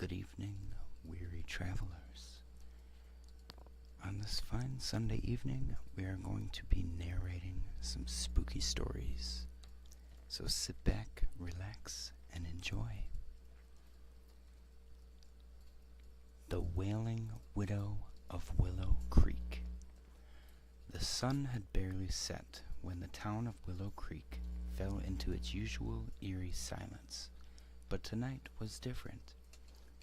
Good evening, weary travelers. On this fine Sunday evening, we are going to be narrating some spooky stories. So sit back, relax, and enjoy. The Wailing Widow of Willow Creek. The sun had barely set when the town of Willow Creek fell into its usual eerie silence. But tonight was different.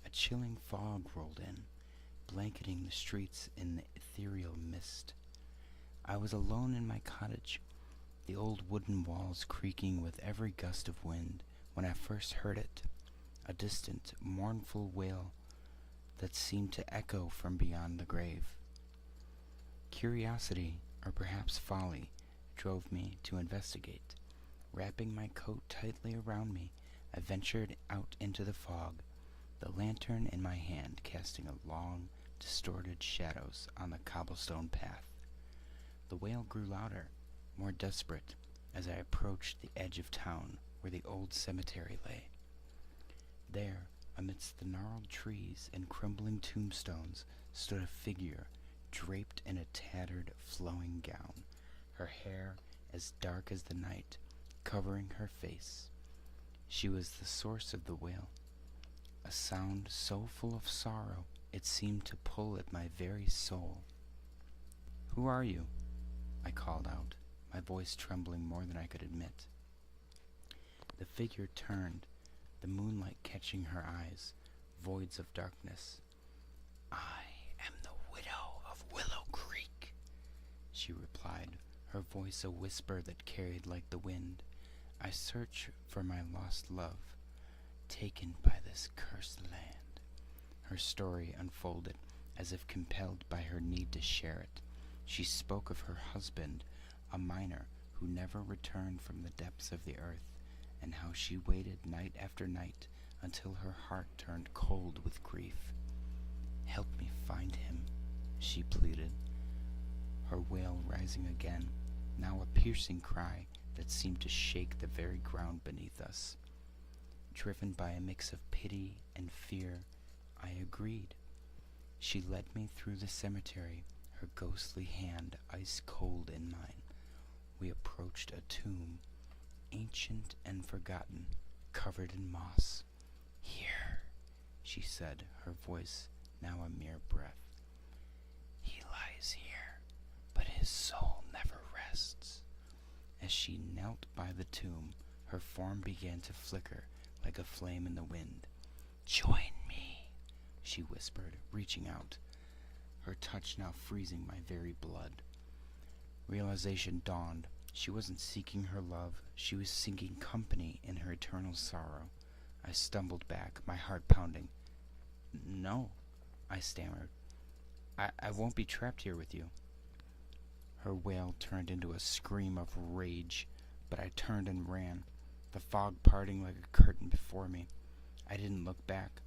A chilling fog rolled in, blanketing the streets in the ethereal mist. I was alone in my cottage, the old wooden walls creaking with every gust of wind, when I first heard it, a distant, mournful wail that seemed to echo from beyond the grave. Curiosity, or perhaps folly, drove me to investigate. Wrapping my coat tightly around me, I ventured out into the fog, the lantern in my hand casting a long, distorted shadows on the cobblestone path. The wail grew louder, more desperate, as I approached the edge of town where the old cemetery lay. There, amidst the gnarled trees and crumbling tombstones, stood a figure draped in a tattered, flowing gown, her hair as dark as the night, covering her face. She was the source of the wail, a sound so full of sorrow it seemed to pull at my very soul. "Who are you?" I called out, my voice trembling more than I could admit. The figure turned, the moonlight catching her eyes, voids of darkness. "I am the widow of Willow Creek," she replied, her voice a whisper that carried like the wind. "I search for my lost love, taken by this cursed land." Her story unfolded, as if compelled by her need to share it. She spoke of her husband, a miner who never returned from the depths of the earth, and how she waited night after night until her heart turned cold with grief. "Help me find him," she pleaded, her wail rising again, now a piercing cry that seemed to shake the very ground beneath us. Driven by a mix of pity and fear, I agreed. She led me through the cemetery, her ghostly hand ice cold in mine. We approached a tomb, ancient and forgotten, covered in moss. "Here," she said, her voice now a mere breath. "He lies here, but his soul never rests." As she knelt by the tomb, her form began to flicker like a flame in the wind. "Join me," she whispered, reaching out, her touch now freezing my very blood. Realization dawned. She wasn't seeking her love, she was seeking company in her eternal sorrow. I stumbled back, my heart pounding. "No," I stammered. I won't be trapped here with you." Her wail turned into a scream of rage, but I turned and ran, the fog parting like a curtain before me. I didn't look back,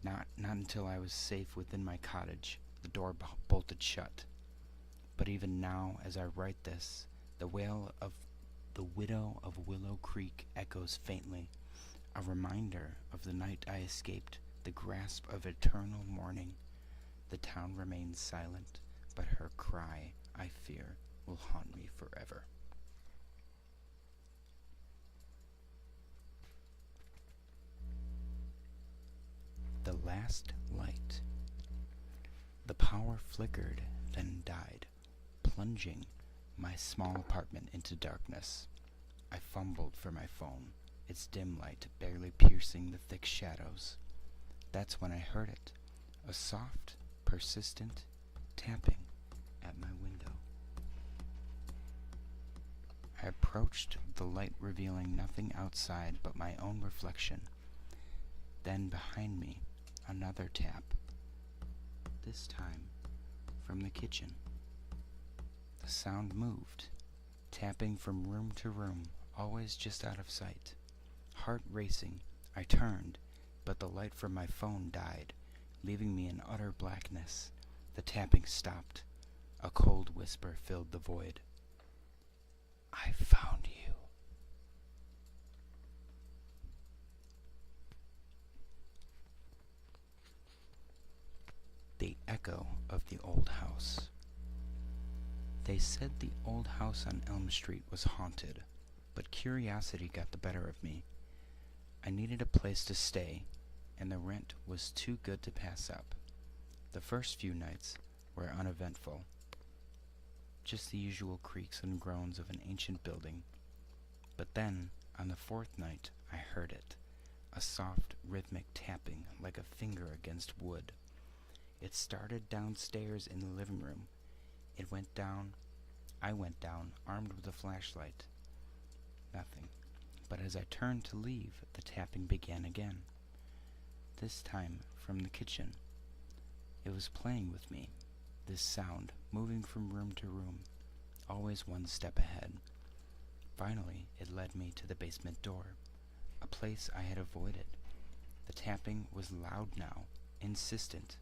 not until I was safe within my cottage, the door bolted shut. But even now, as I write this, the wail of the widow of Willow Creek echoes faintly, a reminder of the night I escaped the grasp of eternal mourning. The town remains silent, but her cry, I fear, will haunt me forever. The Last Light. The power flickered, then died, plunging my small apartment into darkness. I fumbled for my phone, its dim light barely piercing the thick shadows. That's when I heard it, a soft, persistent tapping at my window. I approached, the light revealing nothing outside but my own reflection. Then behind me, another tap, this time from the kitchen. The sound moved, tapping from room to room, always just out of sight. Heart racing, I turned, but the light from my phone died, leaving me in utter blackness. The tapping stopped. A cold whisper filled the void. "I found you." echo of the old house. They said the old house on Elm Street was haunted, but curiosity got the better of me. I needed a place to stay, and the rent was too good to pass up. The first few nights were uneventful, just the usual creaks and groans of an ancient building. But then, on the fourth night, I heard it, a soft, rhythmic tapping like a finger against wood. It started downstairs in the living room. It went down. I went down, armed with a flashlight. Nothing. But as I turned to leave, the tapping began again. This time from the kitchen. It was playing with me, this sound, moving from room to room, always one step ahead. Finally, it led me to the basement door, a place I had avoided. The tapping was loud now, insistent.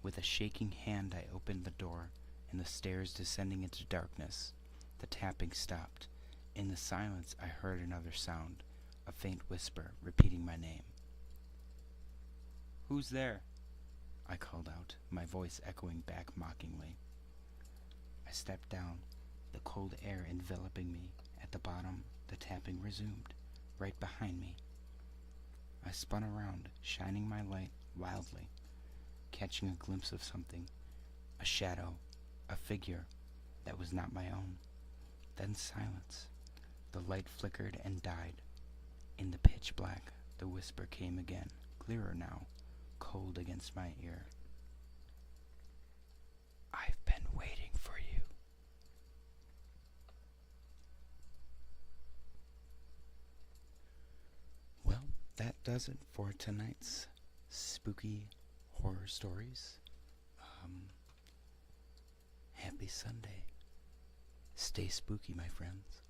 With a shaking hand, I opened the door, and the stairs descending into darkness. The tapping stopped. In the silence, I heard another sound, a faint whisper, repeating my name. "Who's there?" I called out, my voice echoing back mockingly. I stepped down, the cold air enveloping me. At the bottom, the tapping resumed, right behind me. I spun around, shining my light wildly, catching a glimpse of something, a shadow, a figure that was not my own. Then silence. The light flickered and died. In the pitch black, the whisper came again, clearer now, cold against my ear. "I've been waiting for you." Well, that does it for tonight's spooky horror stories. Happy Sunday. Stay spooky, my friends.